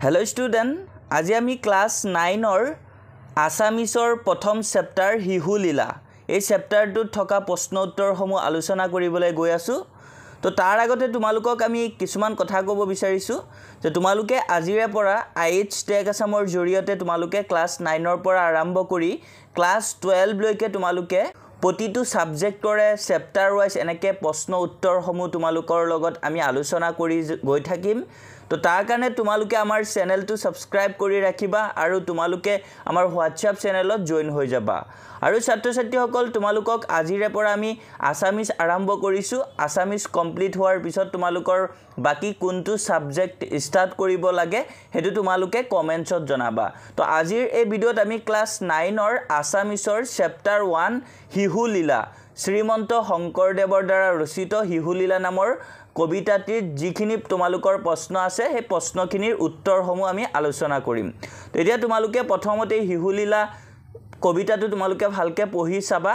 Hello student आज आमी class 9 आसामिसर प्रथम चैप्टार हिहुलीला এই চেপ্টাৰটোত থকা প্ৰশ্ন উত্তৰসমূহ আলোচনা কৰিবলৈ গৈ আছো তো তাৰ আগতে তোমালোকক আমি কিছুমান কথা ক'ব বিচাৰিছো যে তোমালোকে আজিৰে পৰা আইএইচ টেগ আসামৰ জৰিয়তে তোমালোকে ক্লাস 9 পৰা আৰম্ভ কৰি ক্লাস 12 লৈকে তোমালোকে প্ৰতিটো সাবজেক্টৰে চেপ্টাৰ ওয়াইজ এনেকে প্ৰশ্ন উত্তৰসমূহ তোমালোকৰ লগত আমি আলোচনা কৰি গৈ থাকিম তো তাৰ কাৰণে তোমালোকে আমাৰ চেনেলটো সাবস্ক্ৰাইব কৰি ৰাখিবা আৰু তোমালোকে আমাৰ হোৱাটছআপ চেনেলত জয়েন হৈ যাবা আৰু ছাত্ৰ ছাত্ৰীসকল তোমালোকক আজিৰে পৰা আমি আসামিজ আৰম্ভ কৰিছো আসামিজ কমপ্লিট হোৱাৰ পিছত তোমালোকৰ বাকি কোনটো সাবজেক্ট স্টাৰ্ট কৰিব লাগে হেতু তোমালোকে কমেন্টছত জনাবা তো আজিৰ এই ভিডিওত আমি ক্লাস 9 আসামিজৰ চেপ্টাৰ 1 হিহুলীলা শ্ৰীমন্ত শংকৰদেৱৰ দ্বাৰা ৰচিত হিহুলীলা নামৰ কবিতাটিৰ যিখিনি তোমালোকৰ প্ৰশ্ন আছে সেই প্ৰশ্নখিনিৰ উত্তৰসমূহ আমি আলোচনা কৰিম তো এতিয়া তোমালোকে প্ৰথমতে হিহুলীলা কবিতাটো তোমালোকে ভালকে পঢ়ি চাবা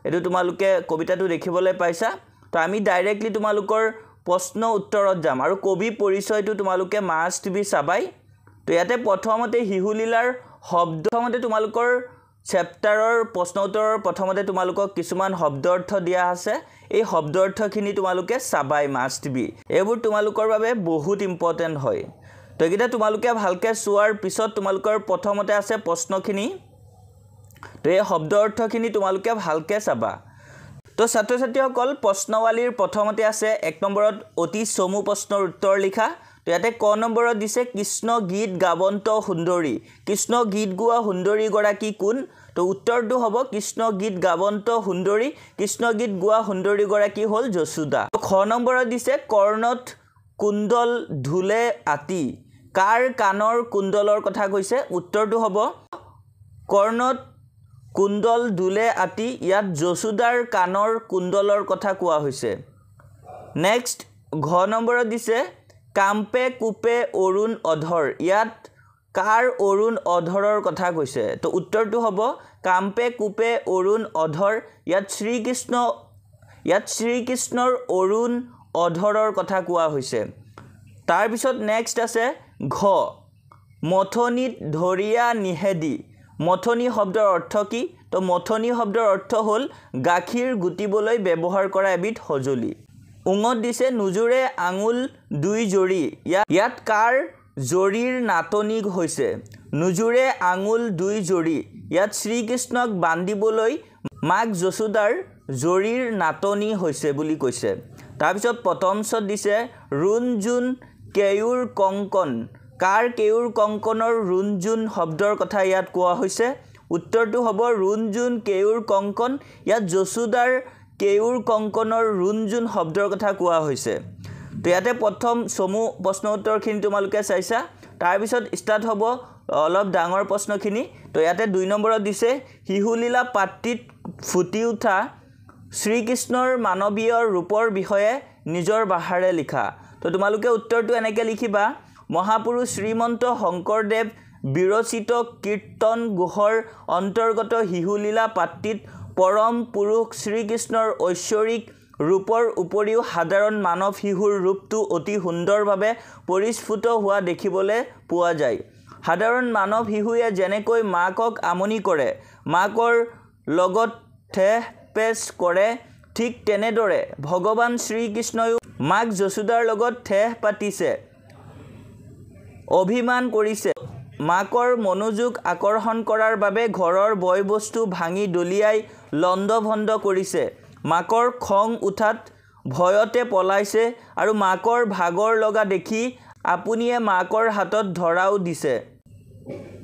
এটো তোমালোকে কবিতাটো দেখিবলৈ পাইছা তো আমি ডাইৰেক্টলি তোমালোকৰ প্ৰশ্ন উত্তৰত যাম আৰু কবি পৰিচয়টো তোমালোকে মাষ্ট বি চাবাই তো ইয়াতে প্ৰথমতে হিহুলীলাৰ শব্দমতে তোমালোকৰ চেপ্টাৰৰ প্ৰশ্ন উত্তৰৰ প্ৰথমতে তোমালোকক কিছুমান শব্দ অৰ্থ দিয়া আছে এই শব্দ অৰ্থখিনি তোমালোকে চাবাই মাষ্ট বি এবোৰ তোমালোকৰ বাবে বহুত ইম্পৰ্টেন্ট হয় তো এটা তোমালোকে ভালকে চোৱাৰ পিছত তোমালোকৰ প্ৰথমতে আছে প্ৰশ্নখিনি তো এই শব্দ অৰ্থখিনি তোমালোকে ভালকে চাবা তো ছাত্ৰ ছাত্ৰীসকল প্ৰশ্নৱালীৰ প্ৰথমতে আছে 1 নম্বৰত অতি চমু প্ৰশ্নৰ উত্তৰ লিখা তো ইয়াতে ক নম্বৰত দিছে কৃষ্ণ গীত গাবন্ত সুন্দৰী কৃষ্ণ গীত গোৱা সুন্দৰী গৰাকী কোন তো উত্তৰটো হ'ব কৃষ্ণ গীত গাবন্ত সুন্দৰী কৃষ্ণ গীত গোৱা সুন্দৰী গৰাকী হ'ল যশোদা খ নম্বৰত দিছে কৰ্ণত কুণ্ডল ধুলে আতি কাৰ কানৰ কুণ্ডলৰ কথা কৈছে উত্তৰটো হ'ব কৰ্ণত কুণ্ডল ধুলে আতি ইয়াত যশোদাৰ কানৰ কুণ্ডলৰ কথা কোৱা হৈছে নেক্সট ঘ নম্বৰত দিছে কাম্পে কুপে অৰুণ অধৰ ইয়াত কাৰ অৰুণ অধৰৰ কথা কৈছে তো উত্তৰটো হ'ব কাম্পে কুপে অৰুণ অধৰ ইয়াত শ্ৰীকৃষ্ণৰ অৰুণ অধৰৰ কথা কোৱা হৈছে তাৰ পিছত নেক্সট আছে ঘ মথনিত ধৰিয়া নিহেদি মথনি শব্দৰ অৰ্থ কি তো মথনি শব্দৰ অৰ্থ হ'ল গাখীৰ গুটিবলৈ ব্যৱহাৰ কৰা এবিধ সজুলি উঙত দিছে নুজুৰে আঙুল দুই জৰি ইয়াত কাৰ জৰিৰ নাটনি হৈছে নুজুৰে আঙুল দুই জৰি ইয়াত শ্ৰীকৃষ্ণক বান্ধিবলৈ মাক যশোদাৰ জৰিৰ নাটনি হৈছে বুলি কৈছে তাৰ পিছত প্ৰথমছত দিছে ৰুণজুন কেয়ুৰ কংকন কাৰ কেয়ুৰ কংকনৰ ৰুণজুন শব্দৰ কথা ইয়াত কোৱা হৈছে উত্তৰটো হ'ব ৰুণজুন কেয়ুৰ কংকন ইয়াত যশোদাৰ কেয়ুৰ কংকনৰ ৰুণজুন শব্দৰ কথা কোৱা হৈছে তো ইয়াতে প্ৰথম চমু প্ৰশ্ন উত্তৰখিনি তোমালোকে চাইছা তাৰ পিছত ষ্টাৰ্ট হ'ব অলপ ডাঙৰ প্ৰশ্নখিনি তো ইয়াতে 2 নম্বৰত দিছে হিহুলীলা পাত্ৰিত ফুটি উঠা শ্ৰীকৃষ্ণৰ মানৱীয় ৰূপৰ বিষয়ে নিজৰ ভাষাৰে লিখা তো তোমালোকে উত্তৰটো এনেকৈ লিখিবা মহাপুৰুষ শ্ৰীমন্ত শংকৰদেৱ বিৰচিত কীৰ্তন গুহৰ অন্তৰ্গত হিহুলীলা পাত্ৰিত পৰম পুৰুষ শ্ৰীকৃষ্ণৰ ঐশ্বৰিক ৰূপৰ উপৰিও সাধাৰণ মানৱ শিশুৰ ৰূপটো অতি সুন্দৰভাৱে পৰিস্ফুট হোৱা দেখিবলৈ পোৱা যায় সাধাৰণ মানৱ শিশুৱে যেনেকৈ মাকক আমনি কৰে মাকৰ লগত ঠেহ পেচ কৰে ঠিক তেনেদৰে ভগৱান শ্ৰীকৃষ্ণয়ো মাক যশোদাৰ লগত ঠেহ পাতিছে অভিমান কৰিছে মাকৰ মনোযোগ আকৰ্ষণ কৰাৰ বাবে ঘৰৰ বয় বস্তু ভাঙি দলিয়াই লণ্ডভণ্ড কৰিছে মাকৰ খং উঠাত ভয়তে পলাইছে আৰু মাকৰ ভাগৰ লগা দেখি আপুনিয়ে মাকৰ হাতত ধৰাও দিছে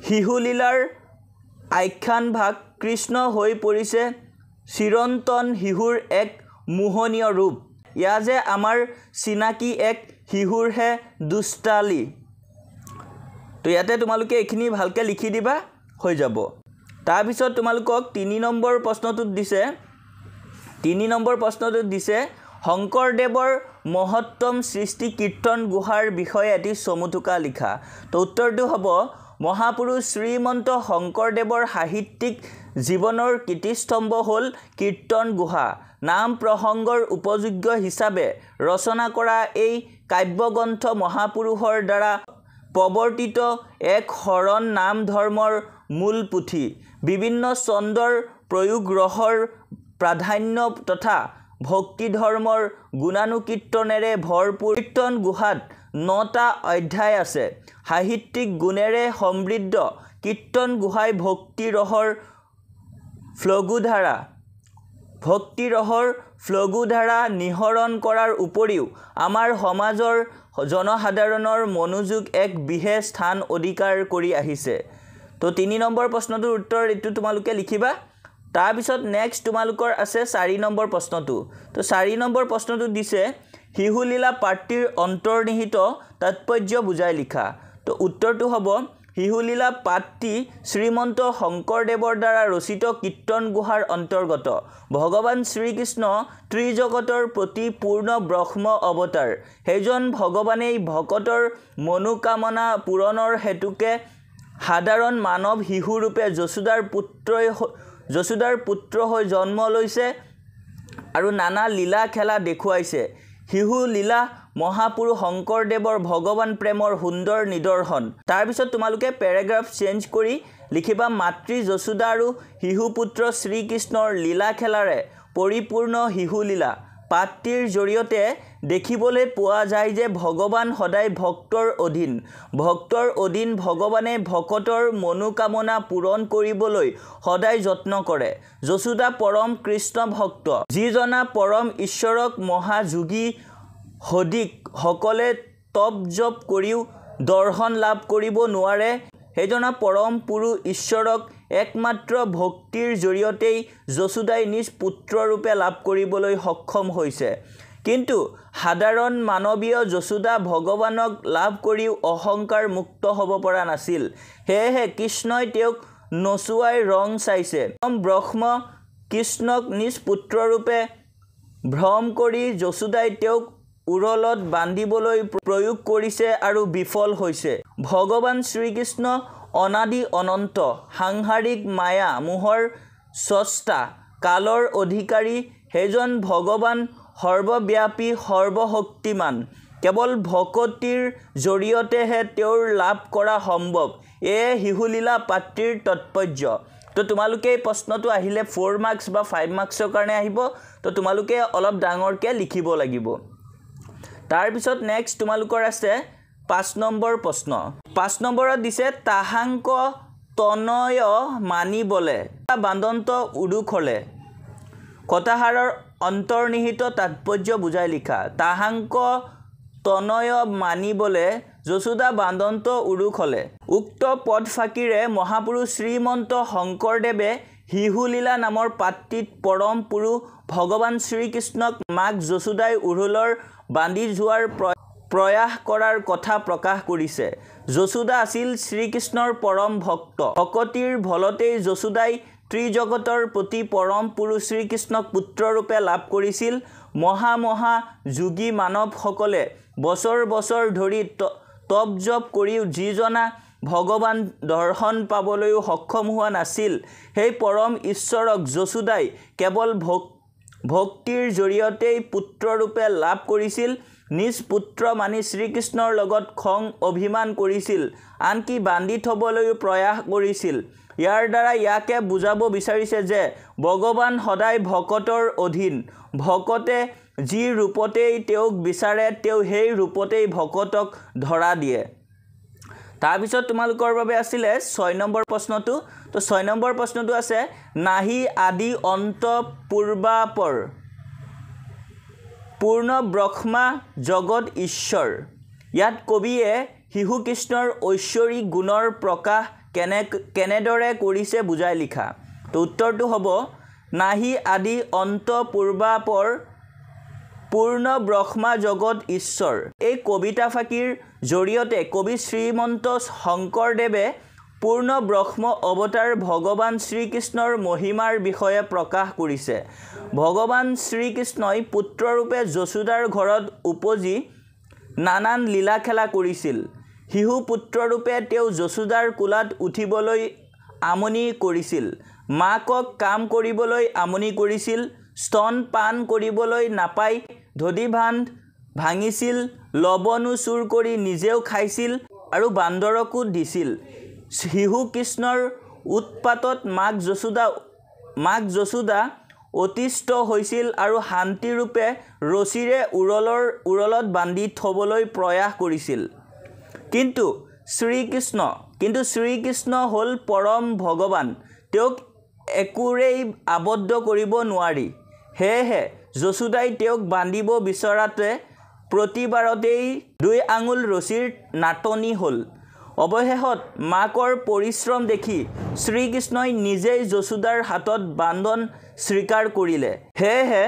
হিহুলীলাৰ আখ্যান ভাগ কৃষ্ণ হৈ পৰিছে চিৰন্তন শিহুৰ এক মোহনীয় ৰূপ ইয়া যে আমাৰ চিনাকি এক শিহুৰহে দুষ্টালি তো ইয়াতে তোমালোকে এখিনি ভালকে লিখি দিবা হৈ যাব তাৰ পিছত তোমালোকক 3 নম্বৰ প্ৰশ্নটোত দিছে শংকৰদেৱৰ মহত্তম সৃষ্টি কীৰ্তন গুহাৰ বিষয়ে এটি চমুটুকা লিখা তো উত্তৰটো হ'ব মহাপুৰুষ শ্ৰীমন্ত শংকৰদেৱৰ সাহিত্যিক জীৱনৰ কীৰ্তিস্তম্ভ হ'ল কীৰ্তন গুহা নাম প্ৰসংগৰ উপযোগ্য হিচাপে ৰচনা কৰা এই কাব্যগ্ৰন্থ মহাপুৰুষৰ দ্বাৰা প্ৰৱৰ্তিত এক শৰণ নাম ধৰ্মৰ মূল পুথি। বিভিন্ন ছন্দৰ প্ৰয়োগ ৰসৰ প্ৰাধান্য তথা ভক্তি ধৰ্মৰ গুণানুকীৰ্তনেৰে ভৰপূৰ। কীৰ্তন ঘোষাত 9টা অধ্যায় আছে। সাহিত্যিক গুণেৰে সমৃদ্ধ কীৰ্তন ঘোষাই ভক্তি ৰসৰ ফ্লগুধাৰা নিহৰণ কৰাৰ উপৰিও আমাৰ সমাজৰ জনসাধাৰণৰ মনোযোগ এক বিশেষ স্থান অধিকাৰ কৰি আহিছে। তো 3 নম্বৰ প্ৰশ্নটোৰ উত্তৰ এইটো তোমালোকে লিখিবা। তাৰপিছত নেক্সট তোমালোকৰ আছে 4 নম্বৰ প্ৰশ্নটো। তো 4 নম্বৰ প্ৰশ্নটো দিছে শিশুলীলা পাঠটিৰ অন্তৰ্নিহিত তাৎপৰ্য বুজাই লিখা। তো উত্তৰটো হ'ব শিশুলীলা পাঠটি শ্ৰীমন্ত শংকৰদেৱৰ দ্বাৰা ৰচিত কীৰ্তন ঘোষাৰ অন্তৰ্গত। ভগৱান শ্ৰীকৃষ্ণ ত্ৰিজগতৰ প্ৰতি পূৰ্ণ ব্ৰহ্ম অৱতাৰ। সেইজন ভগৱানেই ভকতৰ মনোকামনা পূৰণৰ হেতুকে সাধাৰণ মানৱ শিশুৰূপে যশোদাৰ পুত্ৰ হৈ জন্ম লৈছে আৰু নানা লীলা খেলা দেখুৱাইছে। শিশু লীলা মহাপুৰুষ শংকৰদেৱৰ ভগৱান প্ৰেমৰ সুন্দৰ নিদৰ্শন। তাৰপিছত তোমালোকে পেৰাগ্ৰাফ চেঞ্জ কৰি লিখিবা মাতৃ যশোদা আৰু শিশুপুত্ৰ শ্ৰীকৃষ্ণৰ লীলা খেলাৰে পৰিপূৰ্ণ শিশুলীলা পাঠটিৰ জৰিয়তে দেখিবলৈ পোৱা যায় যে ভগৱান সদায় ভক্তৰ অধীন ভগৱানে ভকতৰ মনোকামনা পূৰণ কৰিবলৈ সদায় যত্ন কৰে। যশোদা পৰম কৃষ্ণ ভক্ত, যিজনা পৰম ঈশ্বৰক মহাযোগী সদিক সকলে তপ জপ কৰিও দৰ্শন লাভ কৰিব নোৱাৰে। সেইজনা পৰম পুৰুষ ঈশ্বৰক একমাত্ৰ ভক্তিৰ জৰিয়তেই যশোদাই নিজ পুত্ৰৰূপে লাভ কৰিবলৈ সক্ষম হৈছে। কিন্তু সাধাৰণ মানৱীয় যশোদা ভগৱানক লাভ কৰিও অহংকাৰ মুক্ত হ'ব পৰা নাছিল। সেয়েহে কৃষ্ণই তেওঁক নচুৱাই ৰং চাইছে। ব্ৰহ্ম কৃষ্ণক নিজ পুত্ৰৰূপে ভ্ৰম কৰি যশোদাই তেওঁক উৰলত বান্ধিবলৈ প্ৰয়োগ কৰিছে আৰু বিফল হৈছে। ভগৱান শ্ৰীকৃষ্ণ অনাদি অনন্ত, সাংসাৰিক মায়া মোহৰ স্ৰষ্টা, কালৰ অধিকাৰী। সেইজন ভগৱান সৰ্বব্যাপী সৰ্বশক্তিমান। কেৱল ভকতিৰ জৰিয়তেহে তেওঁৰ লাভ কৰা সম্ভৱ। এয়ে শিশুলীলা পাঠটিৰ তাৎপৰ্য। তো তোমালোকে এই প্ৰশ্নটো আহিলে 4 মাৰ্কছ বা 5 মাৰ্কছৰ কাৰণে আহিব। তো তোমালোকে অলপ ডাঙৰকৈ লিখিব লাগিব। তাৰপিছত নেক্সট তোমালোকৰ আছে 5 নম্বৰ প্ৰশ্ন। 5 নম্বৰত দিছে তাহাংক তনয় মানিবলে বান্দন্ত উদুখলে। কথাষাৰৰ অন্তৰ্নিহিত তাৎপৰ্য বুজাই লিখা। তাহাংক তনয় মানিবলে যশোদা বান্দন্ত উদুখলে। উক্ত পদফাঁকিৰে মহাপুৰুষ শ্ৰীমন্ত শংকৰদেৱে শিশুলীলা নামৰ পাঠটিত পৰম পুৰুষ ভগৱান শ্ৰীকৃষ্ণক মাক যশোদাই উৰলৰ বান্ধি যোৱাৰ প্ৰয়াস কৰাৰ কথা প্ৰকাশ কৰিছে। যশোদা আছিল শ্ৰীকৃষ্ণৰ পৰম ভক্ত। ভকতিৰ বলতেই যশোদাই ত্ৰিজগতৰ প্ৰতি পৰম পুৰুষ শ্ৰীকৃষ্ণক পুত্ৰৰূপে লাভ কৰিছিল। মহা যোগী মানৱসকলে বছৰ বছৰ ধৰি তপ জপ কৰিও যিজনা ভগৱান দৰ্শন পাবলৈও সক্ষম হোৱা নাছিল, সেই পৰম ঈশ্বৰক যশোদাই কেৱল ভক্তিৰ জৰিয়তেই পুত্ৰৰূপে লাভ কৰিছিল। নিজ পুত্ৰ মানি শ্ৰীকৃষ্ণৰ লগত খং অভিমান কৰিছিল, আনকি বান্ধি থ'বলৈও প্ৰয়াস কৰিছিল। ইয়াৰ দ্বাৰা ইয়াকে বুজাব বিচাৰিছে যে ভগৱান সদায় ভকতৰ অধীন। ভকতে যি ৰূপতেই তেওঁক বিচাৰে তেওঁ সেই ৰূপতেই ভকতক ধৰা দিয়ে। তাৰপিছত তোমালোকৰ বাবে আছিলে 6 নম্বৰ প্ৰশ্নটো। তো 6 নম্বৰ প্ৰশ্নটো আছে নাহি আদি অন্ত পূৰ্বাপৰ পূৰ্ণ ব্ৰহ্মা জগত ঈশ্বৰ। ইয়াত কবিয়ে শিশু কৃষ্ণৰ ঐশ্বৰিক গুণৰ প্ৰকাশ কেনেদৰে কৰিছে বুজাই লিখা। তো উত্তৰটো হ'ব নাহি আদি অন্ত পূৰ্বাপৰ পূৰ্ণ ব্ৰহ্মা জগত ঈশ্বৰ। এই কবিতা ফাঁকিৰ জৰিয়তে কবি শ্ৰীমন্ত শংকৰদেৱে পূৰ্ণ ব্ৰহ্ম অৱতাৰ ভগৱান শ্ৰীকৃষ্ণৰ মহিমাৰ বিষয়ে প্ৰকাশ কৰিছে। ভগৱান শ্ৰীকৃষ্ণই পুত্ৰৰূপে যশোদাৰ ঘৰত উপজি নানান লীলা খেলা কৰিছিল। শিশু পুত্ৰৰূপে তেওঁ যশোদাৰ কোলাত উঠিবলৈ আমনি কৰিছিল, মাকক কাম কৰিবলৈ আমনি কৰিছিল, স্তন পান কৰিবলৈ নাপাই দধি ভাত ভাঙিছিল, লৱণো চুৰ কৰি নিজেও খাইছিল। আৰু বান্দৰকো দিছিল। শিশু কৃষ্ণৰ উৎপাতত মাক যশোদা অতিষ্ঠ হৈছিল আৰু শান্তিৰূপে ৰছীৰে উৰলত বান্ধি থবলৈ প্ৰয়াস কৰিছিল। কিন্তু শ্ৰীকৃষ্ণ হ'ল পৰম ভগৱান, তেওঁক একোৰেই আবদ্ধ কৰিব নোৱাৰি। সেয়েহে যশোদাই তেওঁক বান্ধিব বিচৰাতে প্ৰতিবাৰতেই 2 আঙুল ৰছীৰ নাটনি হ'ল। অৱশেষত মাকৰ পৰিশ্ৰম দেখি শ্ৰীকৃষ্ণই নিজেই যশোদাৰ হাতত বান্ধন স্বীকাৰ কৰিলে। সেয়েহে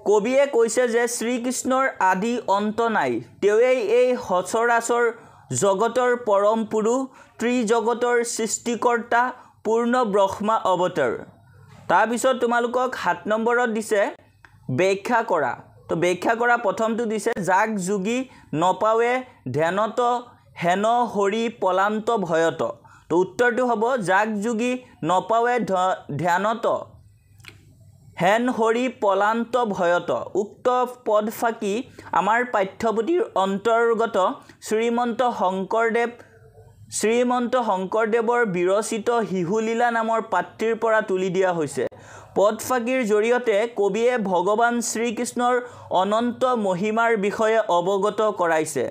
কবিয়ে কৈছে যে শ্ৰীকৃষ্ণৰ আদি অন্ত নাই, তেওঁৱেই এই সচৰাচৰ জগতৰ পৰম পুৰুষ, ত্ৰিজগতৰ সৃষ্টিকৰ্তা, পূৰ্ণ ব্ৰহ্মা অৱতাৰ। তাৰপিছত তোমালোকক 7 নম্বৰত দিছে ব্যাখ্যা কৰা। তো ব্যাখ্যা কৰা প্ৰথমটো দিছে যাক যোগী নপাৱে ধ্যানত হেন হৰি পলান্ত ভয়ত। তো উত্তৰটো হ'ব যাক যোগী নপাৱে ধ্যানত হেন হৰি পলান্ত ভয়ত। উক্ত পদফাকি আমাৰ পাঠ্যপুথিৰ অন্তৰ্গত শ্ৰীমন্ত শংকৰদেৱৰ বিৰচিত শিশুলীলা নামৰ পাঠটিৰ পৰা তুলি দিয়া হৈছে। পদফাকিৰ জৰিয়তে কবিয়ে ভগৱান শ্ৰীকৃষ্ণৰ অনন্ত মহিমাৰ বিষয়ে অৱগত কৰাইছে।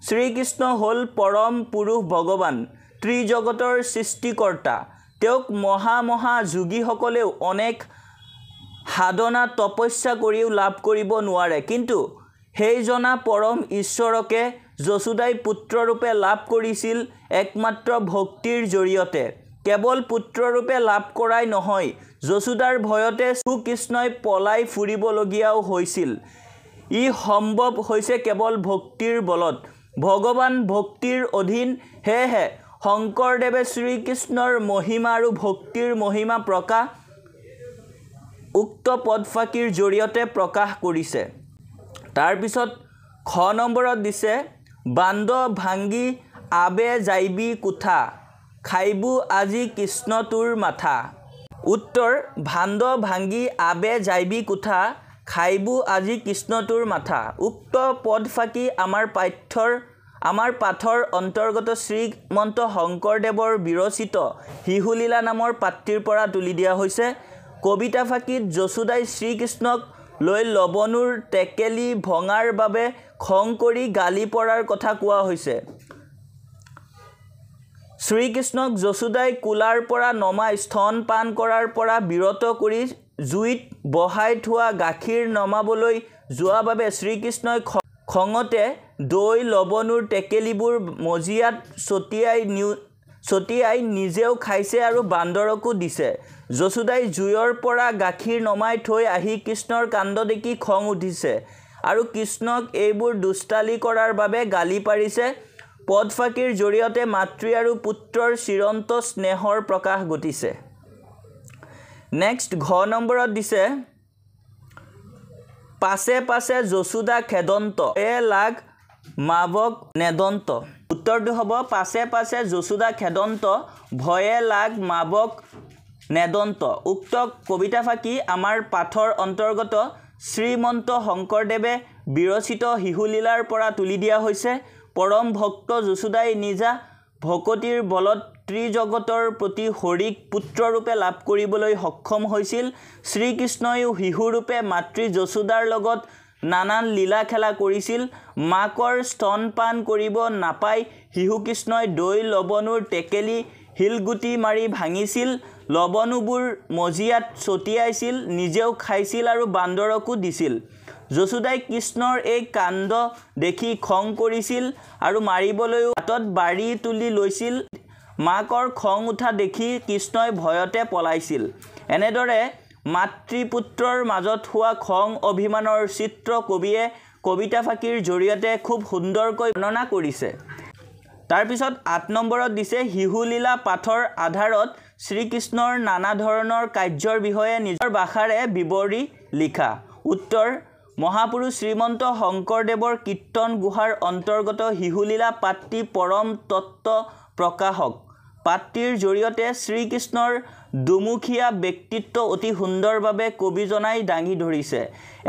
শ্ৰীকৃষ্ণ হ'ল পৰম পুৰুষ ভগৱান, ত্ৰিজগতৰ সৃষ্টিকৰ্তা। তেওঁক মহা যোগীসকলেও অনেক সাধনা তপস্যা কৰিও লাভ কৰিব নোৱাৰে। কিন্তু সেই জনা পৰম ঈশ্বৰকে যশোদাই পুত্ৰৰূপে লাভ কৰিছিল একমাত্ৰ ভক্তিৰ জৰিয়তে। কেৱল পুত্ৰৰূপে লাভ কৰাই নহয়, যশোদাৰ ভয়তে শ্ৰীকৃষ্ণই পলাই ফুৰিবলগীয়াও হৈছিল। ই সম্ভৱ হৈছে কেৱল ভক্তিৰ বলত। ভগৱান ভক্তিৰ অধীন। সেয়েহে শংকৰদেৱে শ্ৰীকৃষ্ণৰ মহিমা আৰু ভক্তিৰ মহিমা প্ৰকাশ উক্ত পদফাকিৰ জৰিয়তে প্ৰকাশ কৰিছে। তাৰপিছত খ নম্বৰত দিছে বান্দ ভাঙ্গি আবে যাইবি কোঠা, খাইবু আজি কৃষ্ণ তোৰ মাথা। উত্তৰ বান্দ ভাঙ্গি আবে যাইবি কোঠা, খাইবু আজি কৃষ্ণ তোৰ মাথা। উক্ত পদফাকি আমাৰ পাঠৰ অন্তৰ্গত শ্ৰীমন্ত শংকৰদেৱৰ বিৰচিত শিশুলীলা নামৰ পাঠটিৰ পৰা তুলি দিয়া হৈছে। কবিতাফাকিত যশোদাই শ্ৰীকৃষ্ণক লৈ লবণুৰ টেকেলি ভঙাৰ বাবে খং কৰি গালি পৰাৰ কথা কোৱা হৈছে। শ্ৰীকৃষ্ণক যশোদাই কোলাৰ পৰা নমাই স্তন পান কৰাৰ পৰা বিৰত কৰি জুইত বহাই থোৱা গাখীৰ নমাবলৈ যোৱা বাবে শ্ৰীকৃষ্ণই খঙতে দৈ লবণুৰ টেকেলিবোৰ মজিয়াত ছটিয়াই নিজেও খাইছে আৰু বান্দৰকো দিছে। যশোদাই জুইৰ পৰা গাখীৰ নমাই থৈ আহি কৃষ্ণৰ কাণ্ড দেখি খং উঠিছে আৰু কৃষ্ণক এইবোৰ দুষ্টালি কৰাৰ বাবে গালি পাৰিছে। পদফাকিৰ জৰিয়তে মাতৃ আৰু পুত্ৰৰ চিৰন্ত স্নেহৰ প্ৰকাশ ঘটিছে। নেক্সট ঘ নম্বৰত দিছে পাছে পাছে যশোদা খেদন্ত লাগ মাবক নেদন্ত। উত্তৰটো হ'ব পাছে পাছে যশোদা খেদন্ত ভয়ে লাগ মাবক নেদন্ত। উক্ত কবিতাফাকি আমাৰ পাঠৰ অন্তৰ্গত শ্ৰীমন্ত শংকৰদেৱে বিৰচিত শিশুলীলাৰ পৰা তুলি দিয়া হৈছে। পৰম ভক্ত যশোদাই নিজা ভকতিৰ বলত ত্ৰিজগতৰ প্ৰতি হৰিক পুত্ৰৰূপে লাভ কৰিবলৈ সক্ষম হৈছিল। শ্ৰীকৃষ্ণইও শিশুৰূপে মাতৃ যশোদাৰ লগত নানান লীলা খেলা কৰিছিল। মাকৰ স্তনপান কৰিব নাপাই শিশুকৃষ্ণই দৈ লবণুৰ টেকেলি শিলগুটি মাৰি ভাঙিছিল, লবণুবোৰ মজিয়াত ছটিয়াইছিল, নিজেও খাইছিল আৰু বান্দৰকো দিছিল। যশোদাই কৃষ্ণৰ এই কাণ্ড দেখি খং কৰিছিল আৰু মাৰিবলৈও হাতত বাৰী তুলি লৈছিল। মাকৰ খং উঠা দেখি কৃষ্ণই ভয়তে পলাইছিল। এনেদৰে মাতৃপুত্ৰৰ মাজত হোৱা খং অভিমানৰ চিত্ৰ কবিয়ে কবিতাফাকিৰ জৰিয়তে খুব সুন্দৰকৈ বৰ্ণনা কৰিছে। তাৰপিছত 8 নম্বৰত দিছে শিশুলীলা পাঠৰ আধাৰত শ্ৰীকৃষ্ণৰ নানা ধৰণৰ কাৰ্যৰ বিষয়ে নিজৰ ভাষাৰে বিৱৰি লিখা। উত্তৰ মহাপুৰুষ শ্ৰীমন্ত শংকৰদেৱৰ কীৰ্তন গুহাৰ অন্তৰ্গত শিশুলীলা পাঠটি পৰম তত্ত্ব প্ৰকাশক পাত্ৰীৰ জৰিয়তে শ্ৰীকৃষ্ণৰ দুমুখীয়া ব্যক্তিত্ব অতি সুন্দৰভাৱে কবিজনাই দাঙি ধৰিছে।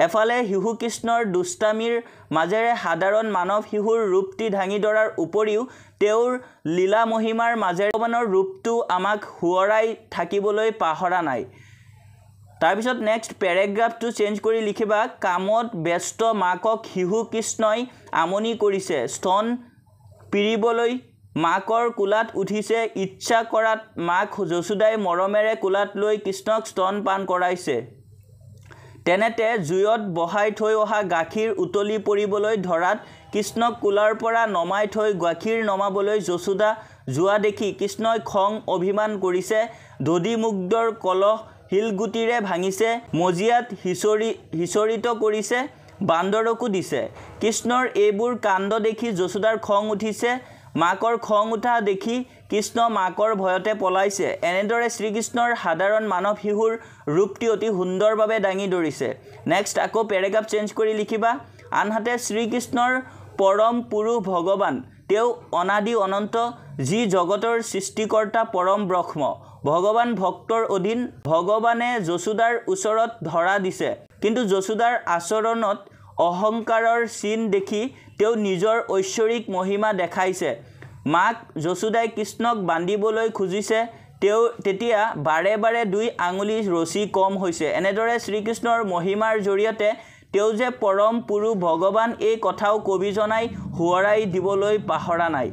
এফালে শিশু কৃষ্ণৰ দুষ্টামিৰ মাজেৰে সাধাৰণ মানৱ শিশুৰ ৰূপটি দাঙি ধৰাৰ উপৰিও তেওঁৰ লীলা মহিমাৰ মাজেৰে ভগৱানৰ ৰূপটো আমাক শুৱৰাই থাকিবলৈ পাহৰা নাই। তাৰপিছত নেক্সট পেৰেগ্ৰাফটো চেঞ্জ কৰি লিখিবা, কামত ব্যস্ত মাকক শিশু কৃষ্ণই আমনি কৰিছে, স্তন পিৰিবলৈ মাকৰ কোলাত উঠিছে, ইচ্ছা কৰাত মাক যশোদাই মৰমেৰে কোলাত লৈ কৃষ্ণক স্তন পান কৰাইছে। তেনেতে জুইত বহাই থৈ অহা গাখীৰ উতলি পৰিবলৈ ধৰাত কৃষ্ণক কোলাৰ পৰা নমাই থৈ গাখীৰ নমাবলৈ যশোদা যোৱা দেখি কৃষ্ণই খং অভিমান কৰিছে, দধিমুগ্ধৰ কলহ শিলগুটিৰে ভাঙিছে, মজিয়াত হিচৰিত কৰিছে, বান্দৰকো দিছে। কৃষ্ণৰ এইবোৰ কাণ্ড দেখি যশোদাৰ খং উঠিছে। মাকৰ খং উঠা দেখি কৃষ্ণ মাকৰ ভয়তে পলাইছে। এনেদৰে শ্ৰীকৃষ্ণৰ সাধাৰণ মানৱ শিশুৰ ৰূপটি অতি সুন্দৰভাৱে দাঙি ধৰিছে। নেক্সট আকৌ পেৰেগ্ৰাফ চেঞ্জ কৰি লিখিবা, আনহাতে শ্ৰীকৃষ্ণৰ পৰম পুৰুষ ভগৱান, তেওঁ অনাদি অনন্ত, যি জগতৰ সৃষ্টিকৰ্তা পৰম ব্ৰহ্ম। ভগৱান ভক্তৰ অধীন। ভগৱানে যশোদাৰ ওচৰত ধৰা দিছে, কিন্তু যশোদাৰ আচৰণত অহংকাৰৰ চিন দেখি তেওঁ নিজৰ ঐশ্বৰিক মহিমা দেখাইছে। মাক যশোদাই কৃষ্ণক বান্ধিবলৈ খুজিছে, তেতিয়া বাৰে বাৰে 2 আঙুলি ৰছী কম হৈছে। এনেদৰে শ্ৰীকৃষ্ণৰ মহিমাৰ জৰিয়তে তেওঁ যে পৰম পুৰুষ ভগৱান এই কথাও কবিজনাই শুৱৰাই দিবলৈ পাহৰা নাই।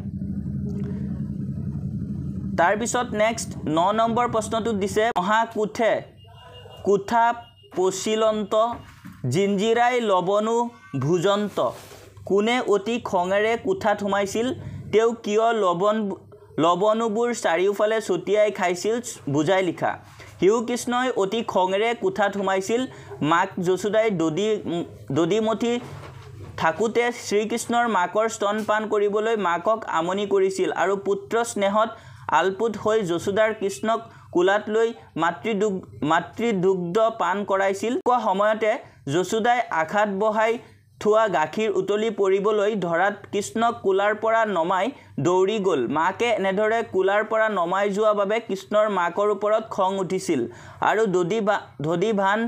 তাৰপিছত নেক্সট 9 নম্বৰ প্ৰশ্নটো দিছে, মহাকুঠে কুঠা পচিলন্ত, জিঞ্জিৰাই লবণু ভোজন্ত, কোনে অতি খঙেৰে কোঠাত সোমাইছিল, তেওঁ কিয় লবণুবোৰ চাৰিওফালে ছটিয়াই খাইছিল, বুজাই লিখা। শিশু কৃষ্ণই অতি খঙেৰে কোঠাত সোমাইছিল। মাক যশোদাই দধিমথি থাকোঁতে শ্ৰীকৃষ্ণৰ মাকৰ স্তনপান কৰিবলৈ মাকক আমনি কৰিছিল আৰু পুত্ৰ স্নেহত আলপুত হৈ যশোদাৰ কৃষ্ণক কোলাত লৈ মাতৃদুগ্ধ পান কৰাইছিল। কোৱা সময়তে যশোদাই আঘাত বহাই থোৱা গাখীৰ উতলি পৰিবলৈ ধৰাত কৃষ্ণক কোলাৰ পৰা নমাই দৌৰি গ'ল। মাকে এনেদৰে কোলাৰ পৰা নমাই যোৱা বাবে কৃষ্ণৰ মাকৰ ওপৰত খং উঠিছিল আৰু দধি বান্ধ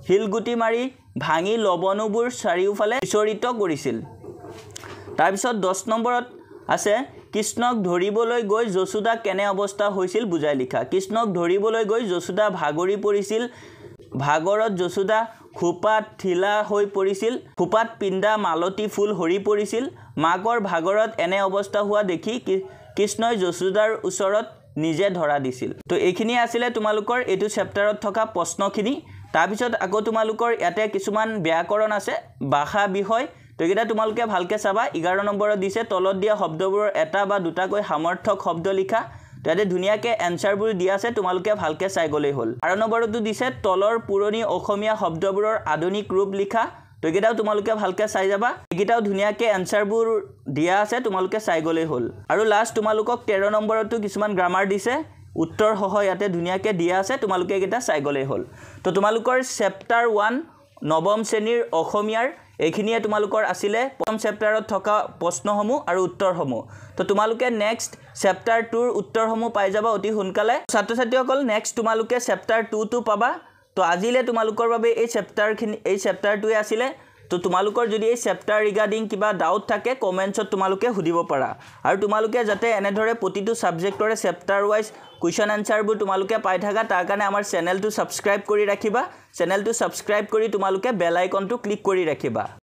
শিলগুটি মাৰি ভাঙি লবণুবোৰ চাৰিওফালে বিচৰিত কৰিছিল। তাৰপিছত 10 নম্বৰত আছে, কৃষ্ণক ধৰিবলৈ গৈ যশোদা কেনে অৱস্থা হৈছিল, বুজাই লিখা। কৃষ্ণক ধৰিবলৈ গৈ যশোদা ভাগৰি পৰিছিল। ভাগৰত যশোদা খোপাত ঢিলা হৈ পৰিছিল। খোপাত পিন্ধা মালতী ফুল সৰি পৰিছিল। মাকৰ ভাগৰত এনে অৱস্থা হোৱা দেখি কৃষ্ণই যশোদাৰ ওচৰত নিজে ধৰা দিছিল। তো এইখিনি আছিলে তোমালোকৰ এইটো চেপ্টাৰত থকা প্ৰশ্নখিনি। তাৰপিছত আকৌ তোমালোকৰ ইয়াতে কিছুমান ব্যাকৰণ আছে, ভাষা বিষয়, তো এইকেইটা তোমালোকে ভালকৈ চাবা। 11 নম্বৰত দিছে, তলত দিয়া শব্দবোৰৰ এটা বা দুটাকৈ সামৰ্থক শব্দ লিখা। তো ইয়াতে ধুনীয়াকৈ এনচাৰবোৰ দিয়া আছে, তোমালোকে ভালকৈ চাই গ'লেই হ'ল। 12 নম্বৰতো দিছে, তলৰ পুৰণি অসমীয়া শব্দবোৰৰ আধুনিক ৰূপ লিখা। তো এইকেইটাও তোমালোকে ভালকৈ চাই যাবা। এইকেইটাও ধুনীয়াকৈ এনচাৰবোৰ দিয়া আছে, তোমালোকে চাই গ'লেই হ'ল। আৰু লাষ্ট তোমালোকক 13 নম্বৰতো কিছুমান গ্ৰামাৰ দিছে, উত্তৰ সহ ইয়াতে ধুনীয়াকৈ দিয়া আছে, তোমালোকে এইকেইটা চাই গ'লেই হ'ল। তো তোমালোকৰ চেপ্টাৰ 1 নৱম শ্ৰেণীৰ অসমীয়াৰ এইখিনিয়ে তোমালোকৰ আছিলে প্ৰথম চেপ্টাৰত থকা প্ৰশ্নসমূহ আৰু উত্তৰসমূহ। তো তোমালোকে নেক্সট চেপ্টাৰ 2ৰ উত্তৰসমূহ পাই যাবা অতি সোনকালে। ছাত্ৰ ছাত্ৰীসকল নেক্সট তোমালোকে চেপ্টাৰ 2টো পাবা। তো আজিলে তোমালোকৰ বাবে এই চেপ্টাৰটোৱে আছিলে। তো তোমালোকৰ যদি এই চেপ্টাৰ ৰিগাৰ্ডিং কিবা ডাউট থাকে কমেণ্টছত তোমালোকে সুধিব পাৰা। আৰু তোমালোকে যাতে এনেদৰে প্ৰতিটো ছাবজেক্টৰে চেপ্টাৰ ৱাইজ কুৱেশ্যন এনচাৰবোৰ তোমালোকে পাই থাকা, তাৰ কাৰণে আমাৰ চেনেলটো ছাবস্ক্ৰাইব কৰি ৰাখিবা। চেনেলটো ছাবস্ক্ৰাইব কৰি তোমালোকে বেল আইকনটো ক্লিক কৰি ৰাখিবা।